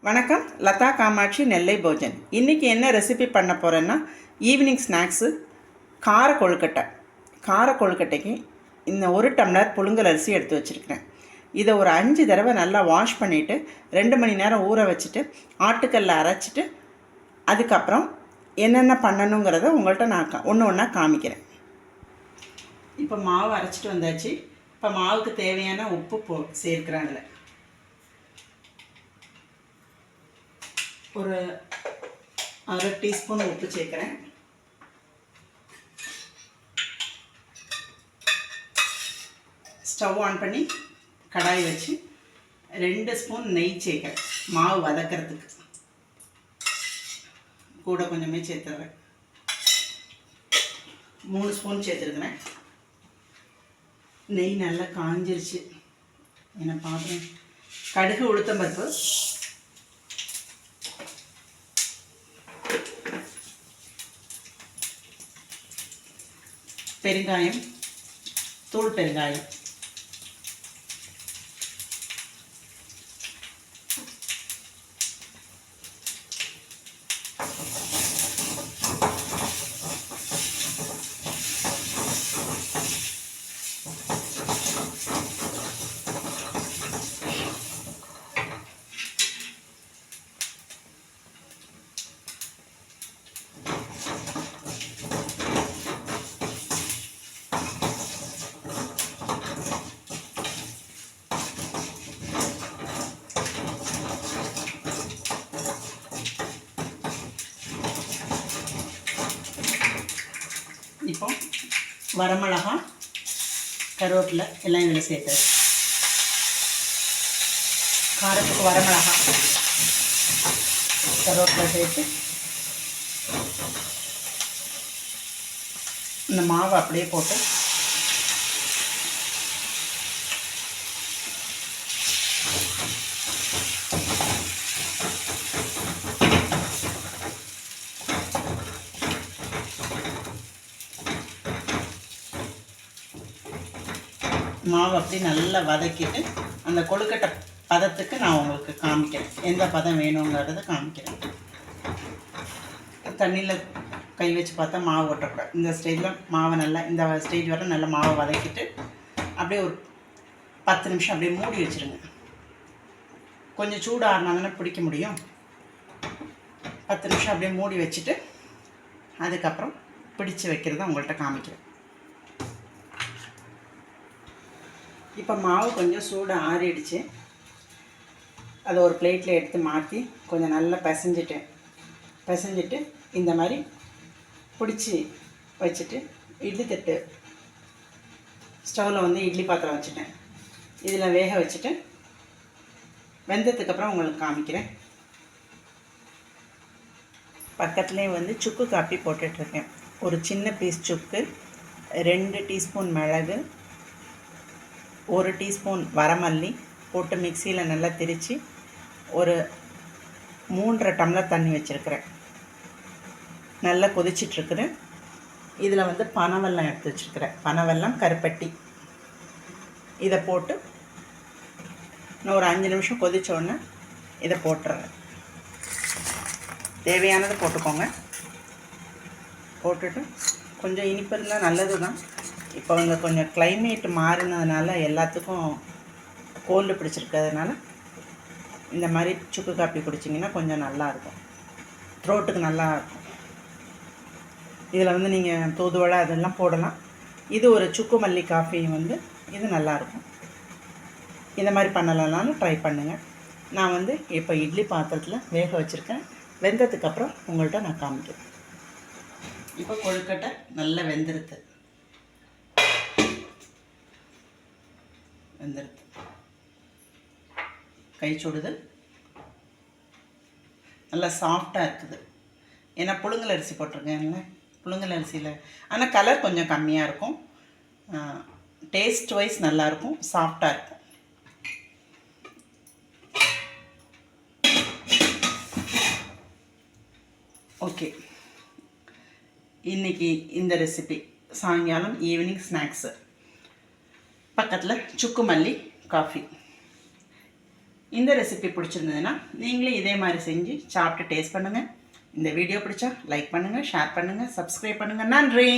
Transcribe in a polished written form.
வணக்கம், லதா காமாட்சி, நெல்லை போஜன். இன்றைக்கி என்ன ரெசிபி பண்ண போகிறேன்னா, ஈவினிங் ஸ்நாக்ஸு கார கொழுக்கட்டை. கார கொழுக்கட்டைக்கு இந்த 1 டம்ளர் புழுங்கல் அரிசி எடுத்து வச்சுருக்கிறேன். இதை ஒரு 5 தடவை நல்லா வாஷ் பண்ணிவிட்டு 2 மணி நேரம் ஊற வச்சுட்டு ஆட்டுக்கல்ல அரைச்சிட்டு அதுக்கப்புறம் என்னென்ன பண்ணணுங்கிறத உங்கள்கிட்ட நான் ஒன்று ஒன்றா காமிக்கிறேன். இப்போ மாவு அரைச்சிட்டு வந்தாச்சு. இப்போ மாவுக்கு தேவையான உப்பு சேர்க்கிறேன். அதில் ஒரு 1/2 டீஸ்பூன் உப்பு சேர்க்குறேன். ஸ்டவ் ஆன் பண்ணி கடாய் வச்சு 2 ஸ்பூன் நெய் சேர்க்குறேன். மாவு வதக்கிறதுக்கு கூட கொஞ்சமே சேர்த்துறேன். 3 ஸ்பூன் சேர்த்துருக்குறேன். நெய் நல்லா காஞ்சிருச்சு. என்ன பார்க்குறேன். கடுகு, உளுத்தம்பருப்பு, பெருங்காயம், தூள் பெருங்காயம், இப்போ வரமிளகா, கருவேப்பிலை எல்லாம் இதில் சேர்த்து காரத்துக்கு வரமிளகா, கருவேப்பிலை சேர்த்து இந்த மாவை அப்படியே போட்டு மாவு அப்படி நல்லா வதக்கிட்டு அந்த கொழுக்கட்டை பதத்துக்கு நான் உங்களுக்கு காமிக்கிறேன். எந்த பதம் வேணுங்கிறத காமிக்கிறேன். தண்ணியில் கை வச்சு பார்த்தா மாவு ஒட்டக்கூடாது. இந்த ஸ்டேஜில் மாவை நல்லா இந்த ஸ்டேஜ் வரை நல்லா மாவை வதக்கிட்டு அப்படியே ஒரு 10 நிமிஷம் அப்படியே மூடி வச்சுருங்க. கொஞ்சம் சூடாகினா தானே பிடிக்க முடியும். 10 நிமிஷம் அப்படியே மூடி வச்சுட்டு அதுக்கப்புறம் பிடிச்சு வைக்கிறத உங்கள்கிட்ட காமிக்கிறேன். இப்போ மாவு கொஞ்சம் சூடு ஆறிடுச்சு. அதை ஒரு பிளேட்டில் எடுத்து மாற்றி கொஞ்சம் நல்லா பிசைஞ்சிட்டு இந்த மாதிரி பிடிச்சி வச்சுட்டு இட்லி தட்டு ஸ்டவ்வில் வந்து இட்லி பாத்திரம் வச்சுட்டேன். இதில் வேக வச்சுட்டு வெந்ததுக்கப்புறம் உங்களுக்கு காமிக்கிறேன். பக்கத்துலேயே வந்து சுக்கு காப்பி போட்டுட்ருக்கேன். ஒரு சின்ன பீஸ் சுக்கு, 2 டீஸ்பூன் மிளகு, 1 டீஸ்பூன் வரமல்லி போட்டு மிக்சியில் நல்லா திரித்து ஒரு 3.5 டம்ளர் தண்ணி வச்சுருக்கிறேன். நல்லா கொதிச்சிட்ருக்குறேன். இதில் வந்து பனவெல்லம் எடுத்து வச்சுருக்கிறேன். பனவெல்லம், கருப்பட்டி இதை போட்டு நான் ஒரு 5 நிமிஷம் கொதித்தோடனே இதை போட்டுறேன். தேவையானதை போட்டுக்கோங்க. போட்டுட்டு கொஞ்சம் இனிப்பு இருந்தால் நல்லது தான். இப்போ இங்கே கொஞ்சம் கிளைமேட் மாறினதுனால எல்லாத்துக்கும் கோல்டு பிடிச்சிருக்கிறதுனால இந்த மாதிரி சுக்கு காப்பி குடிச்சிங்கன்னா கொஞ்சம் நல்லாயிருக்கும். த்ரோட்டுக்கு நல்லாயிருக்கும். இதில் வந்து நீங்கள் தூதுவளை அதெல்லாம் போடலாம். இது ஒரு சுக்கு மல்லி காஃபி வந்து இது நல்லாயிருக்கும். இந்த மாதிரி பண்ணலைனாலும் ட்ரை பண்ணுங்கள். நான் வந்து இப்போ இட்லி பாத்திரத்தில் வேக வச்சுருக்கேன். வெந்ததுக்கப்புறம் உங்கள்கிட்ட நான் காமிக்கிறேன். இப்போ கொழுக்கட்டை நல்லா வெந்துருது. கை சுடுதல் நல்லா சாஃப்டாக இருக்குது. ஏன்னா புழுங்கல் அரிசி போட்டிருக்கேன்ல, புழுங்கல் அரிசியில் ஆனால் கலர் கொஞ்சம் கம்மியாக இருக்கும். டேஸ்ட் வைஸ் நல்லாயிருக்கும், சாஃப்டாக இருக்கும். ஓகே, இன்றைக்கி இந்த ரெசிபி சாயங்காலம் ஈவினிங் ஸ்நாக்ஸு. பக்கத்தில் சுக்கு மல்லி காஃபி. இந்த ரெசிபி பிடிச்சிருந்ததுன்னா நீங்களே இதே மாதிரி செஞ்சு சாப்பிட்டு டேஸ்ட் பண்ணுங்கள். இந்த வீடியோ பிடிச்சா லைக் பண்ணுங்கள், ஷேர் பண்ணுங்கள், சப்ஸ்கிரைப் பண்ணுங்கள். நன்றி.